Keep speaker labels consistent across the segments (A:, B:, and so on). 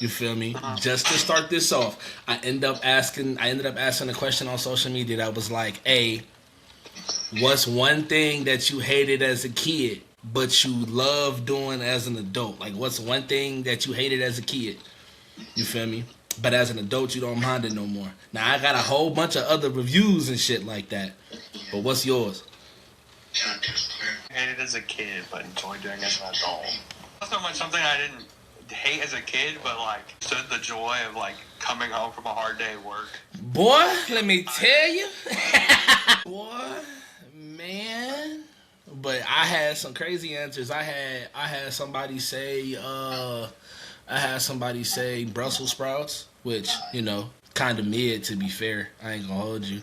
A: You feel me? Just to start this off, I ended up asking a question on social media that was like, "Hey, what's one thing that you hated as a kid, but you love doing as an adult? Like, what's one thing that you hated as a kid? You feel me? But as an adult, you don't mind it no more." Now, I got a whole bunch of other reviews and shit like that. But what's yours?
B: I hated as a kid, but enjoyed doing as an adult. Not so much something I didn't hate as a kid, but like stood the joy of like coming home from a hard day at work.
A: Boy, let me tell you. Boy, man. But I had some crazy answers. I had somebody say Brussels sprouts, which, you know, kind of mid, to be fair. I ain't gonna hold you.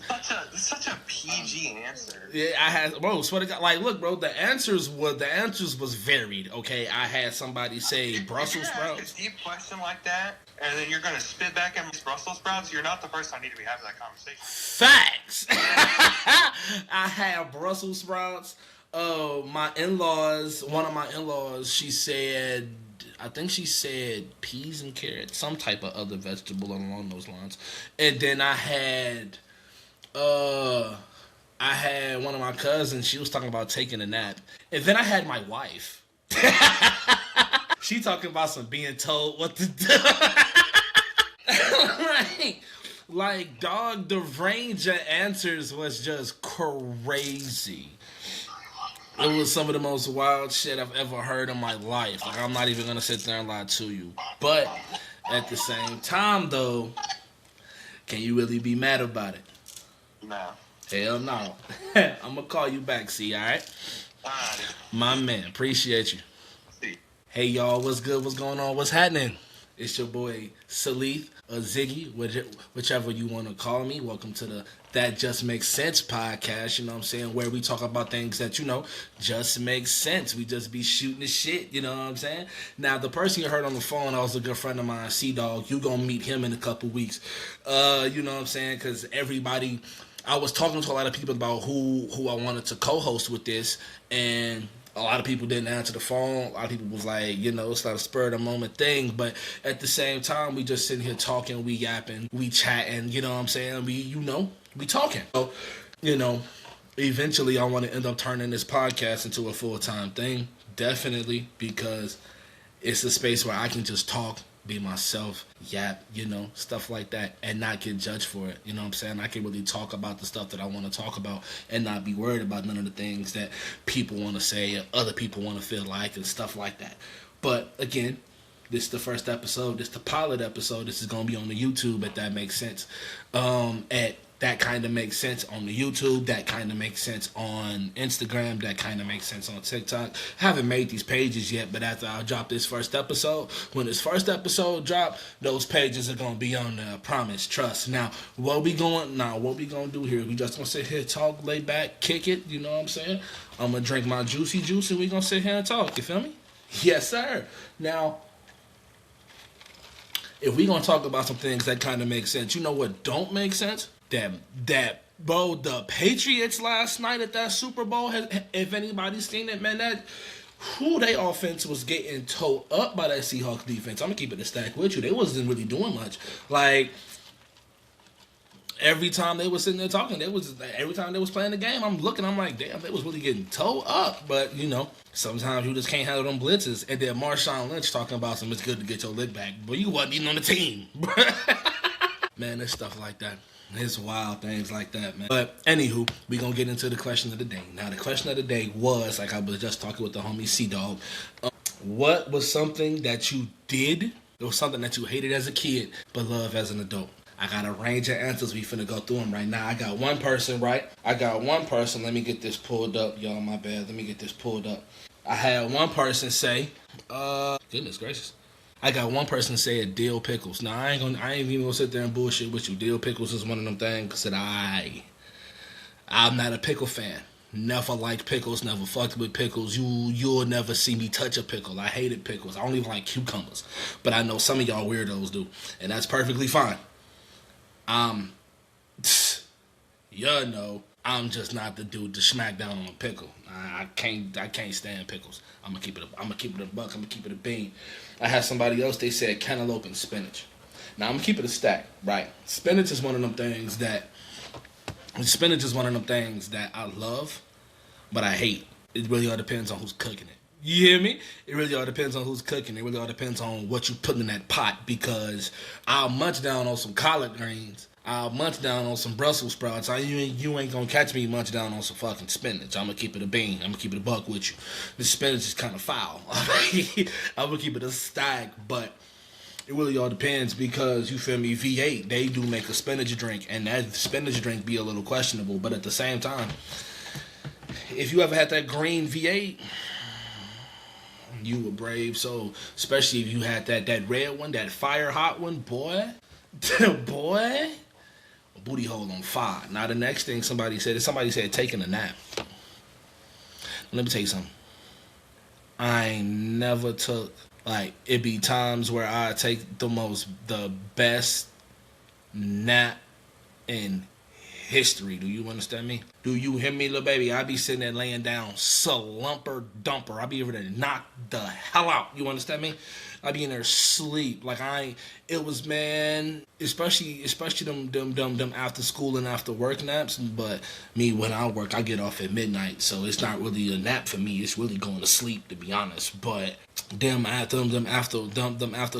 B: Such a PG answer.
A: Yeah, I had, bro, swear to God, like, look, bro, the answers was varied, okay? I had somebody say Brussels sprouts.
B: Ask a deep question like that, and then you're gonna spit back at me Brussels sprouts, you're not the person I need to be having that conversation.
A: Facts! I had Brussels sprouts. One of my in-laws, she said, I think she said peas and carrots, some type of other vegetable along those lines. And then I had one of my cousins, she was talking about taking a nap. And then I had my wife. She talking about some being told what to do. like, dog, the range of answers was just crazy. It was some of the most wild shit I've ever heard in my life. Like, I'm not even going to sit there and lie to you. But at the same time, though, can you really be mad about it?
B: No.
A: Hell no. I'm going to call you back, see, all right?
B: Alright.
A: My man, appreciate you.
B: See.
A: Hey, y'all, what's good? What's going on? What's happening? It's your boy, Salith, or Ziggy, whichever you want to call me. Welcome to the That Just Makes Sense podcast, you know what I'm saying, where we talk about things that, you know, just make sense. We just be shooting the shit, you know what I'm saying? Now, the person you heard on the phone, that was a good friend of mine, C-Dog. You gonna meet him in a couple weeks. You know what I'm saying? Because I was talking to a lot of people about who I wanted to co-host with this, and a lot of people didn't answer the phone. A lot of people was like, you know, it's not a spur of the moment thing. But at the same time, we just sitting here talking, we yapping, we chatting, you know what I'm saying? We talking. So, you know, eventually I want to end up turning this podcast into a full-time thing. Definitely, because it's a space where I can just talk, be myself, yap, you know, stuff like that, and not get judged for it. You know what I'm saying? I can really talk about the stuff that I want to talk about and not be worried about none of the things that people want to say or other people want to feel like and stuff like that. But again, this is the first episode. This is the pilot episode. This is going to be on the YouTube, if that makes sense. That kind of makes sense on the YouTube. That kind of makes sense on Instagram. That kind of makes sense on TikTok. I haven't made these pages yet, but after I drop this first episode, when this first episode drop, those pages are going to be on there. Promise, trust. Now, what we going to do here, we just going to sit here, talk, lay back, kick it, you know what I'm saying? I'm going to drink my juicy juice and we going to sit here and talk, you feel me? Yes, sir. Now, if we going to talk about some things that kind of make sense, you know what don't make sense? That bro, the Patriots last night at that Super Bowl, if anybody's seen it, man, their offense was getting towed up by that Seahawks defense. I'm going to keep it a stack with you. They wasn't really doing much. Like, every time they was sitting there talking, every time they was playing the game, I'm like, damn, they was really getting towed up. But, you know, sometimes you just can't handle them blitzes. And then Marshawn Lynch talking about some, it's good to get your lick back. But you wasn't even on the team. Man, there's stuff like that. It's wild things like that, man. But anywho, we gonna get into the question of the day. Now, the question of the day was, like I was just talking with the homie C-Dog, what was something that you did, or something that you hated as a kid, but love as an adult? I got a range of answers. We finna go through them right now. I got one person, right? Let me get this pulled up, y'all. My bad. Let me get this pulled up. I had one person say, goodness gracious. I got one person say dill pickles. Now, I ain't even gonna sit there and bullshit with you. Dill pickles is one of them things that I'm not a pickle fan. Never liked pickles, never fucked with pickles. You'll never see me touch a pickle. I hated pickles. I don't even like cucumbers. But I know some of y'all weirdos do. And that's perfectly fine. You know, I'm just not the dude to smack down on a pickle. I can't stand pickles. I'm gonna keep it a buck. I'm gonna keep it a bean. I had somebody else. They said cantaloupe and spinach. Now I'm gonna keep it a stack. Right. Spinach is one of them things that I love, but I hate. It really all depends on who's cooking it. You hear me? It really all depends on who's cooking. It really all depends on what you put in that pot, because I'll munch down on some collard greens. I'll munch down on some Brussels sprouts. You ain't gonna catch me munch down on some fucking spinach. I'm gonna keep it a bean. I'm gonna keep it a buck with you. The spinach is kind of foul. I'm gonna keep it a stack, but it really all depends, because, you feel me, V8, they do make a spinach drink, and that spinach drink be a little questionable, but at the same time, if you ever had that green V8, you a brave soul. Especially if you had that red one, that fire hot one, boy. Boy. A booty hole on fire. Now the next thing somebody said taking a nap. Let me tell you something. I ain't never took, like, it be times where I take the best nap in history. Do you understand me? Do you hear me, little baby? I be sitting there laying down, slumper dumper. I be able to knock the hell out. You understand me? I be in there sleep. Like, it was, man, especially them after school and after work naps. But me, when I work, I get off at midnight, so it's not really a nap for me. It's really going to sleep, to be honest. But them after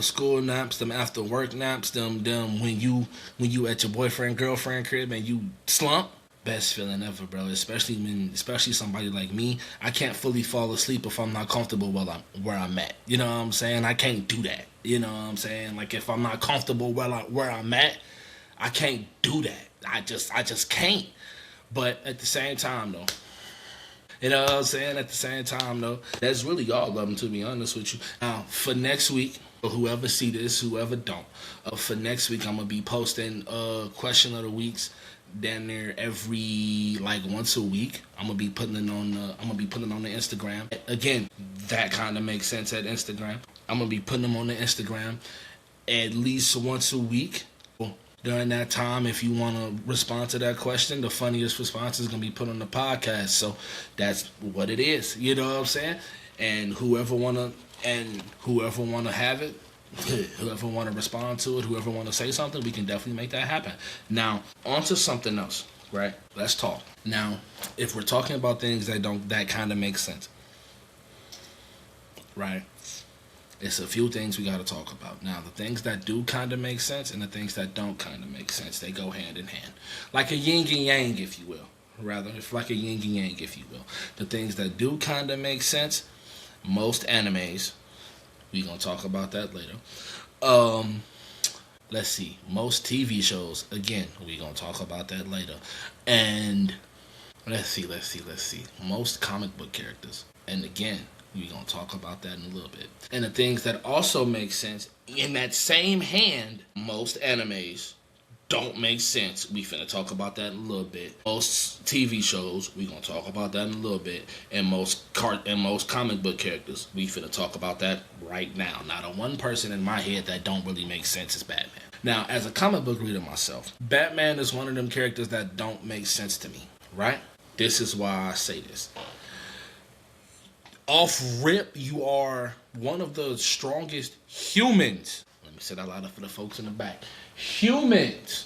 A: school naps, them after work naps, them when you at your boyfriend girlfriend crib and you slump. Best feeling ever, bro. Especially somebody like me. I can't fully fall asleep if I'm not comfortable where I'm at. You know what I'm saying? I can't do that. You know what I'm saying? Like, if I'm not comfortable where I'm at, I can't do that. I just can't. But at the same time, though, you know what I'm saying? At the same time, though, that's really all of them, to be honest with you. Now, for next week, whoever see this, whoever don't, for next week, I'm gonna be posting question of the weeks damn near every, like, once a week. I'm gonna be putting it on the Instagram. Again, that kind of makes sense at Instagram. I'm gonna be putting them on the Instagram at least once a week. During that time, if you want to respond to that question, the funniest response is going to be put on the podcast. So that's what it is. You know what I'm saying? And whoever want to have it, whoever want to respond to it, whoever want to say something, we can definitely make that happen. Now, on to something else, right? Let's talk. Now, if we're talking about things that kind of make sense, right? It's a few things we got to talk about. Now, the things that do kind of make sense and the things that don't kind of make sense, they go hand in hand. Like a yin and yang, if you will. It's like a yin and yang, if you will. The things that do kind of make sense, most animes, we going to talk about that later. Let's see. Most TV shows, again, we going to talk about that later. And let's see. Most comic book characters. And again, we're going to talk about that in a little bit. And the things that also make sense, in that same hand, most animes don't make sense. We finna talk about that in a little bit. Most TV shows, we going to talk about that in a little bit. And most comic book characters, we finna talk about that right now. Now, the one person in my head that don't really make sense is Batman. Now, as a comic book reader myself, Batman is one of them characters that don't make sense to me, right? This is why I say this. Off rip, you are one of the strongest humans. Let me say that louder for the folks in the back. Humans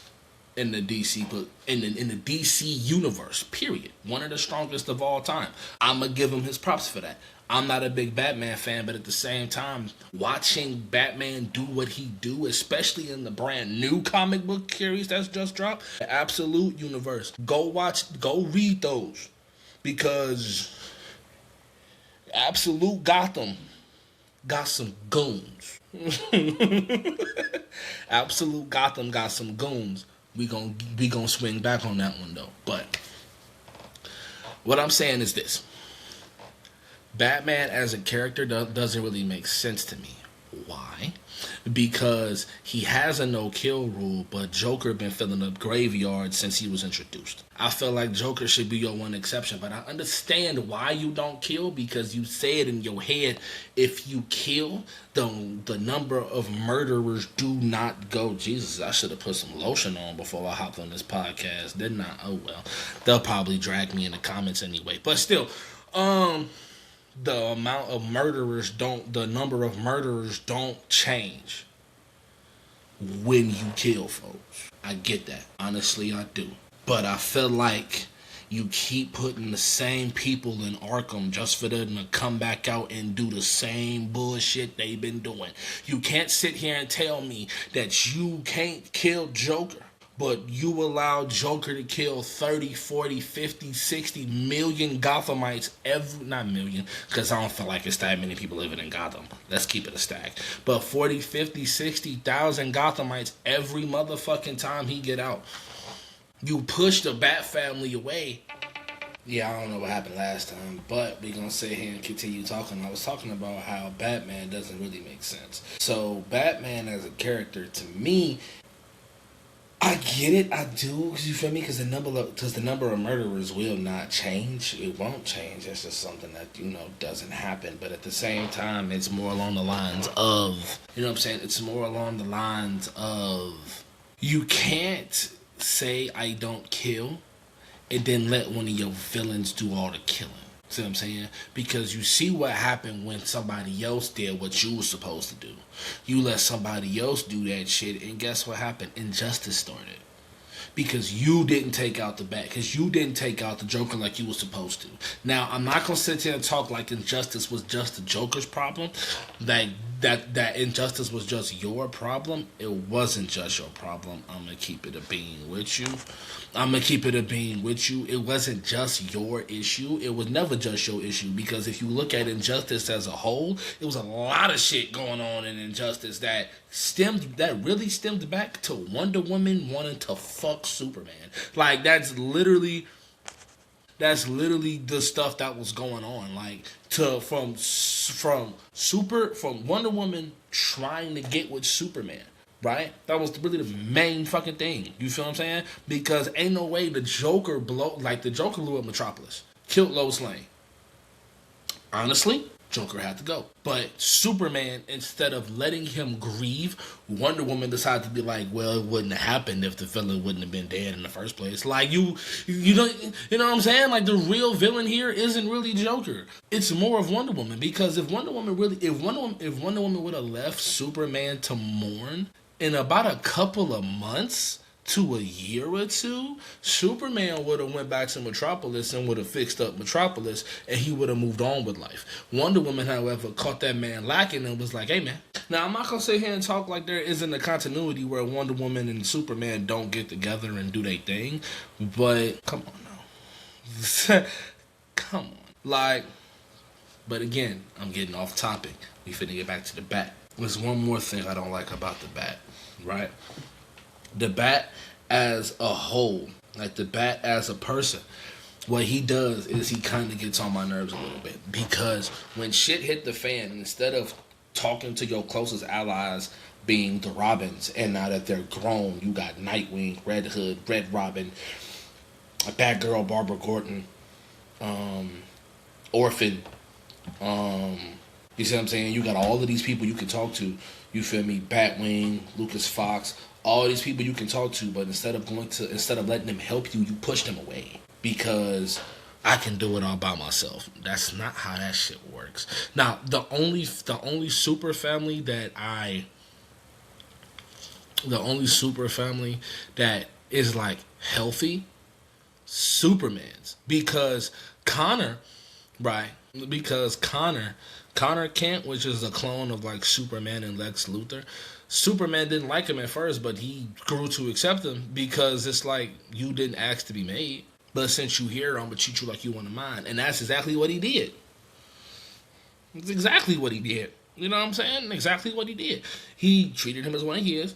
A: in the DC book, in the DC universe. Period. One of the strongest of all time. I'ma give him his props for that. I'm not a big Batman fan, but at the same time, watching Batman do what he do, especially in the brand new comic book series that's just dropped, the Absolute Universe. Go read those, because Absolute Gotham got some goons. Absolute Gotham got some goons. We gonna swing back on that one though. But what I'm saying is this: Batman as a character doesn't really make sense to me. Why? because he has a no-kill rule, but Joker been filling up graveyards since he was introduced. I feel like Joker should be your one exception, but I understand why you don't kill, because you say it in your head, if you kill, the number of murderers do not go. Jesus, I should have put some lotion on before I hopped on this podcast, didn't I? Oh well, they'll probably drag me in the comments anyway, but still, the amount of murderers the number of murderers don't change when you kill folks. I get that. Honestly, I do. But I feel like you keep putting the same people in Arkham just for them to come back out and do the same bullshit they've been doing. You can't sit here and tell me that you can't kill Joker, but you allow Joker to kill 30, 40, 50, 60 million Gothamites not million, because I don't feel like it's that many people living in Gotham. Let's keep it a stack. But 40, 50, 60,000 Gothamites every motherfucking time he get out. You push the Bat family away. Yeah, I don't know what happened last time, but we're going to sit here and continue talking. I was talking about how Batman doesn't really make sense. So Batman as a character, to me, I get it, I do, you feel me? Because the number of murderers will not change. It won't change. It's just something that, doesn't happen. But at the same time, it's more along the lines of, It's more along the lines of, you can't say I don't kill and then let one of your villains do all the killing. See what I'm saying? Because you see what happened when somebody else did what you were supposed to do. You let somebody else do that shit, and guess what happened? Injustice started. Because you didn't take out the Bat. Because you didn't take out the Joker like you were supposed to. Now, I'm not going to sit here and talk like Injustice was just the Joker's problem. That Injustice was just your problem. It wasn't just your problem. I'm going to keep it a being with you. It wasn't just your issue. It was never just your issue. Because if you look at Injustice as a whole, it was a lot of shit going on in Injustice that really stemmed back to Wonder Woman wanting to fuck Superman. Like, that's literally the stuff that was going on. Like, from Wonder Woman trying to get with Superman, right? That was really the main fucking thing. You feel what I'm saying? Because ain't no way the Joker blew up Metropolis, killed Lois Lane. Honestly, Joker had to go. But Superman, instead of letting him grieve, Wonder Woman decided to be like, well, it wouldn't have happened if the villain wouldn't have been dead in the first place. Like, you know what I'm saying? Like, the real villain here isn't really Joker. It's more of Wonder Woman. Because if Wonder Woman would have left Superman to mourn in about a couple of months to a year or two, Superman would have went back to Metropolis and would have fixed up Metropolis, and he would have moved on with life. Wonder Woman, however, caught that man lacking and was like, hey man. Now, I'm not going to sit here and talk like there isn't a continuity where Wonder Woman and Superman don't get together and do their thing, but come on now. Come on. Like, but again, I'm getting off topic. We finna get back to the Bat. There's one more thing I don't like about the Bat, right? The Bat as a whole, like the Bat as a person, what he does is he kind of gets on my nerves a little bit. Because when shit hit the fan, instead of talking to your closest allies being the Robins, and now that they're grown, you got Nightwing, Red Hood, Red Robin, Batgirl, Barbara Gordon, Orphan, you see what I'm saying? You got all of these people you can talk to, you feel me? Batwing, Lucas Fox, all these people you can talk to, but instead of letting them help you, you push them away because I can do it all by myself. That's not how that shit works. Now, the only super family that is like healthy, Superman's, because Connor Kent, which is a clone of like Superman and Lex Luthor. Superman didn't like him at first, but he grew to accept him because it's like, you didn't ask to be made, but since you here, I'm gonna treat you like you one of mine. And that's exactly what he did. It's exactly what he did. You know what I'm saying? Exactly what he did. He treated him as one of his.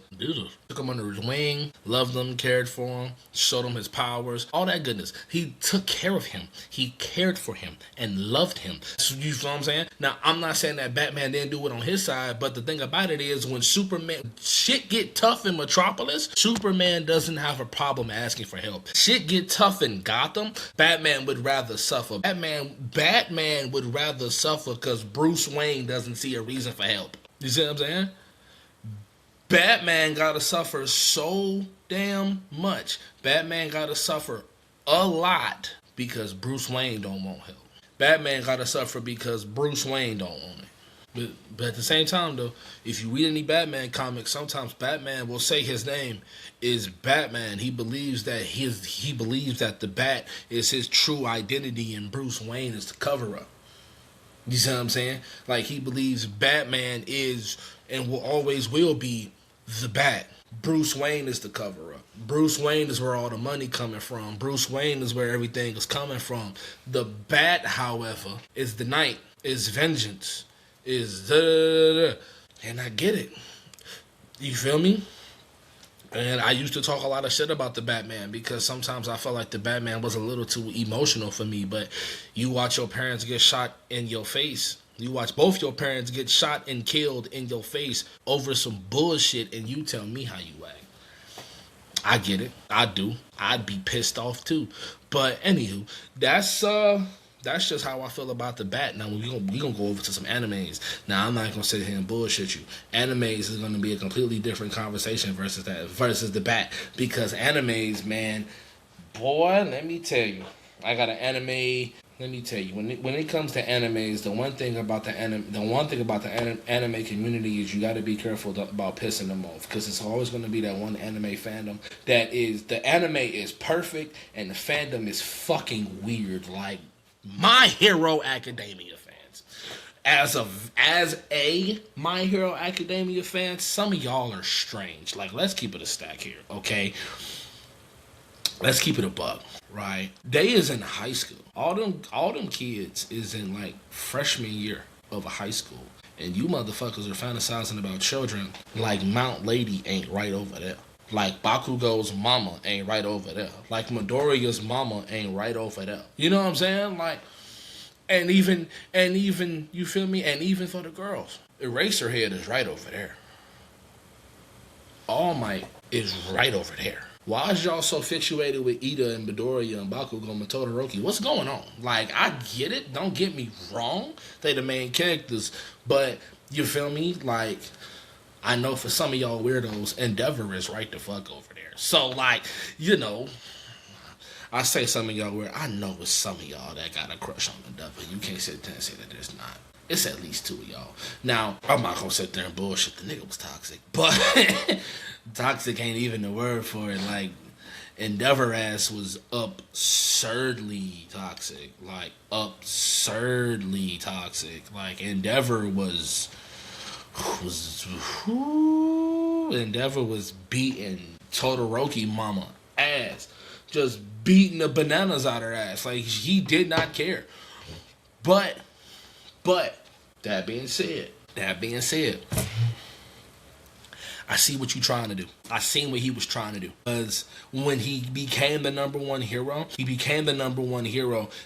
A: Took him under his wing, loved him, cared for him, showed him his powers, all that goodness. He took care of him. He cared for him and loved him. You know what I'm saying? Now, I'm not saying that Batman didn't do it on his side, but the thing about it is when Superman, shit get tough in Metropolis, Superman doesn't have a problem asking for help. Shit get tough in Gotham, Batman would rather suffer. Batman would rather suffer because Bruce Wayne doesn't see a reason for help. You see what I'm saying? Batman gotta suffer so damn much. Batman gotta suffer a lot because Bruce Wayne don't want help. Batman gotta suffer because Bruce Wayne don't want it. But at the same time, though, if you read any Batman comics, sometimes Batman will say his name is Batman. He believes that the Bat is his true identity, and Bruce Wayne is the cover-up. You see what I'm saying? Like, he believes Batman is and will always will be the Bat. Bruce Wayne is the cover-up. Bruce Wayne is where all the money coming from. Bruce Wayne is where everything is coming from. The Bat, however, is the night, is vengeance, is da-da-da-da. And I get it. You feel me? And I used to talk a lot of shit about the Batman because sometimes I felt like the Batman was a little too emotional for me. But you watch your parents get shot in your face. You watch both your parents get shot and killed in your face over some bullshit, and you tell me how you act. I get it. I do. I'd be pissed off too. But anywho, that's just how I feel about the Bat. Now we gonna go over to some animes. Now I'm not gonna sit here and bullshit you. Animes is gonna be a completely different conversation versus the Bat, because animes, man, boy, let me tell you, I got an anime. Let me tell you, when it comes to animes, the one thing about the anime community is you got to be careful about pissing them off, because it's always going to be that one anime fandom that is, the anime is perfect and the fandom is fucking weird, like My Hero Academia fans. As a My Hero Academia fan, some of y'all are strange. Like, let's keep it a stack here, okay? Let's keep it a buck, right? They is in high school. All them kids is in like freshman year of a high school, and you motherfuckers are fantasizing about children like Mount Lady ain't right over there. Like Bakugo's mama ain't right over there. Like Midoriya's mama ain't right over there. You know what I'm saying? Like, and even you feel me? And even for the girls, Eraserhead is right over there. All Might is right over there. Why is y'all so fixated with Ida and Midoriya and Bakugo and Todoroki? What's going on? Like, I get it. Don't get me wrong. They the main characters. But, you feel me? Like, I know for some of y'all weirdos, Endeavor is right the fuck over there. So, like, you know, I say some of y'all weird. I know it's some of y'all that got a crush on Endeavor. You can't sit there and say that there's not. It's at least two of y'all. Now, I'm not going to sit there and bullshit. The nigga was toxic. But toxic ain't even the word for it. Like, Endeavor ass was absurdly toxic. Like, absurdly toxic. Like, Endeavor was Endeavor was beating Todoroki mama ass. Just beating the bananas out her ass. Like, he did not care. But, that being said, I see what you're trying to do. I seen what he was trying to do. Because when he became the number one hero,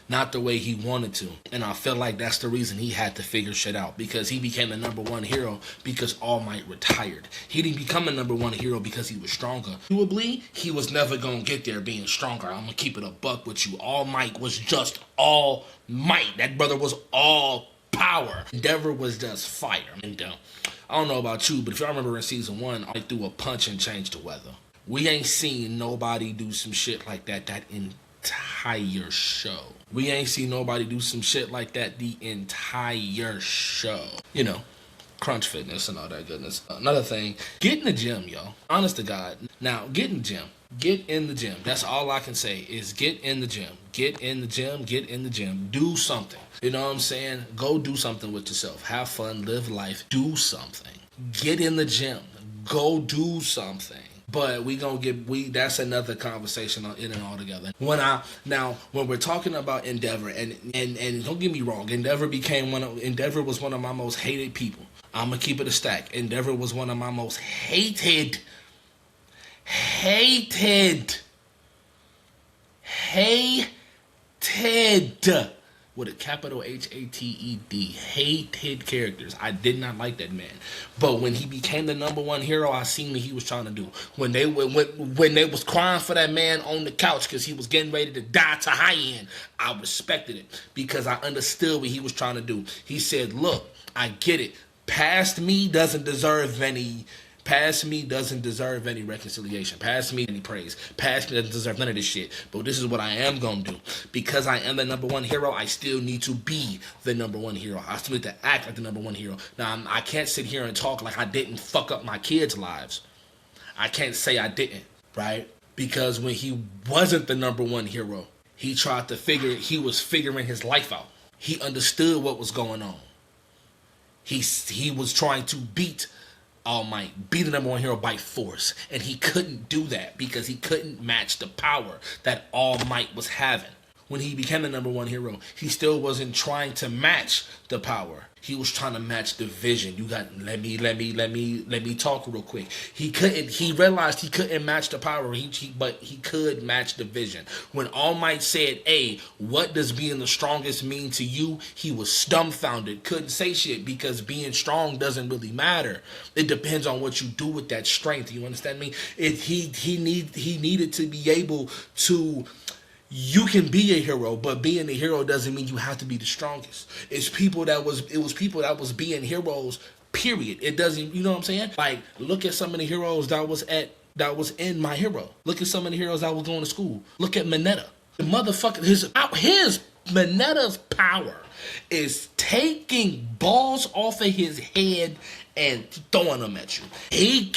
A: not the way he wanted to. And I feel like that's the reason he had to figure shit out. Because he became the number one hero because All Might retired. He didn't become the number one hero because he was stronger. Arguably, he was never going to get there being stronger. I'm going to keep it a buck with you. All Might was just All Might. That brother was all power. Endeavor was just fire. And I don't know about you, but if y'all remember in season 1, I threw a punch and changed the weather. We ain't seen nobody do some shit like that entire show. We ain't seen nobody do some shit like that the entire show. You know, crunch fitness and all that goodness. Another thing, get in the gym, yo. Honest to God. Now, get in the gym. Get in the gym. That's all I can say is get in the gym. Get in the gym. Get in the gym. Do something. You know what I'm saying? Go do something with yourself. Have fun. Live life. Do something. Get in the gym. Go do something. But that's another conversation in and all together. When we're talking about Endeavor, and don't get me wrong, Endeavor was one of my most hated people. I'm going to keep it a stack. Endeavor was one of my most hated with a capital Hated, hated characters. I did not like that man. But when he became the number one hero, I seen what he was trying to do. When they was crying for that man on the couch because he was getting ready to die to high end, I respected it because I understood what he was trying to do. He said, look, I get it. Past me doesn't deserve any reconciliation. Past me any praise. Past me doesn't deserve none of this shit. But this is what I am going to do. Because I am the number one hero, I still need to be the number one hero. I still need to act like the number one hero. Now, I can't sit here and talk like I didn't fuck up my kids' lives. I can't say I didn't, right? Because when he wasn't the number one hero, he was figuring his life out. He understood what was going on. He was trying to beat All Might, be the number one hero by force. And he couldn't do that because he couldn't match the power that All Might was having. When he became the number one hero, he still wasn't trying to match the power. He was trying to match the vision. Let me talk real quick. He realized he couldn't match the power, but he could match the vision. When All Might said, hey, what does being the strongest mean to you? He was dumbfounded, couldn't say shit because being strong doesn't really matter. It depends on what you do with that strength. You understand me? He needed to be able to. You can be a hero, but being a hero doesn't mean you have to be the strongest. It was people that was being heroes, period. It doesn't, you know what I'm saying? Like, look at some of the heroes that was in My Hero. Look at some of the heroes that was going to school. Look at Mineta. The motherfucker, his Mineta's power is taking balls off of his head and throwing them at you. He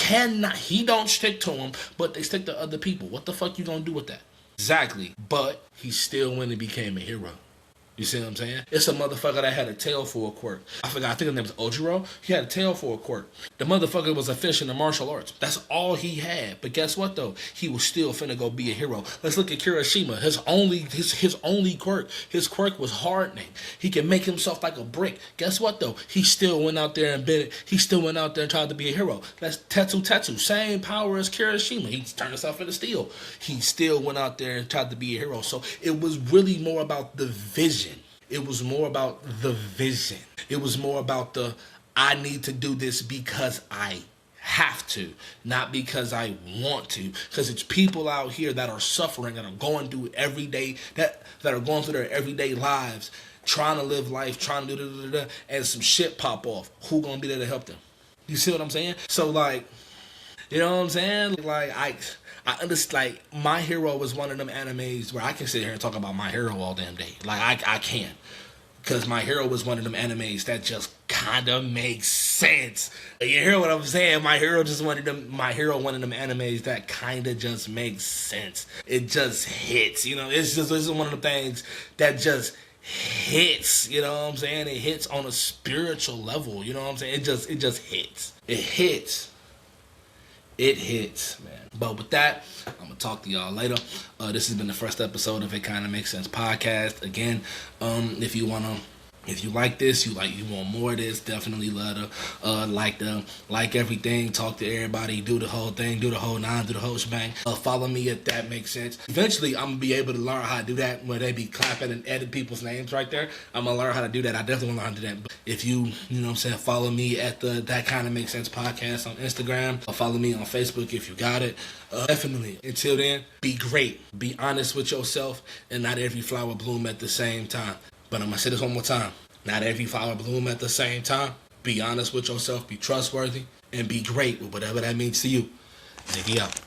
A: don't stick to them, but they stick to other people. What the fuck you gonna do with that? Exactly. But he still went and became a hero. You see what I'm saying? It's a motherfucker that had a tail for a quirk. I think his name was Ojiro. He had a tail for a quirk. The motherfucker was a fish in the martial arts. That's all he had. But guess what though? He was still finna go be a hero. Let's look at Kirishima. His only quirk. His quirk was hardening. He can make himself like a brick. Guess what though? He still went out there and tried to be a hero. That's Tetsu. Same power as Kirishima. He turned himself into steel. He still went out there and tried to be a hero. So it was really more about the vision. It was more about the vision. It was more about I need to do this because I have to, not because I want to. Because it's people out here that are suffering and are going through that are going through their everyday lives, trying to live life, trying to do and some shit pop off. Who gonna be there to help them? You see what I'm saying? So like, you know what I'm saying? Like I understand, like, My Hero was one of them animes where I can sit here and talk about My Hero all damn day. Like, I can. Because My Hero was one of them animes that just kind of makes sense. You hear what I'm saying? My Hero one of them animes that kind of just makes sense. It just hits, you know? This is one of the things that just hits, you know what I'm saying? It hits on a spiritual level, you know what I'm saying? It just hits. It hits. It hits, man. But with that, I'm going to talk to y'all later. This has been the first episode of It Kinda Makes Sense podcast. Again, if you like this, you want more of this, definitely let like everything, talk to everybody, do the whole thing, do the whole nine, do the whole shebang. Follow me if that makes sense. Eventually, I'm going to be able to learn how to do that where they be clapping and edit people's names right there. I'm going to learn how to do that. I definitely want to learn how to do that. But if you know what I'm saying, follow me at That Kinda Makes Sense podcast on Instagram. Or follow me on Facebook if you got it. Definitely. Until then, be great. Be honest with yourself, and not every flower bloom at the same time. But I'm going to say this one more time. Not every flower bloom at the same time. Be honest with yourself, be trustworthy, and be great with whatever that means to you. Nigga out.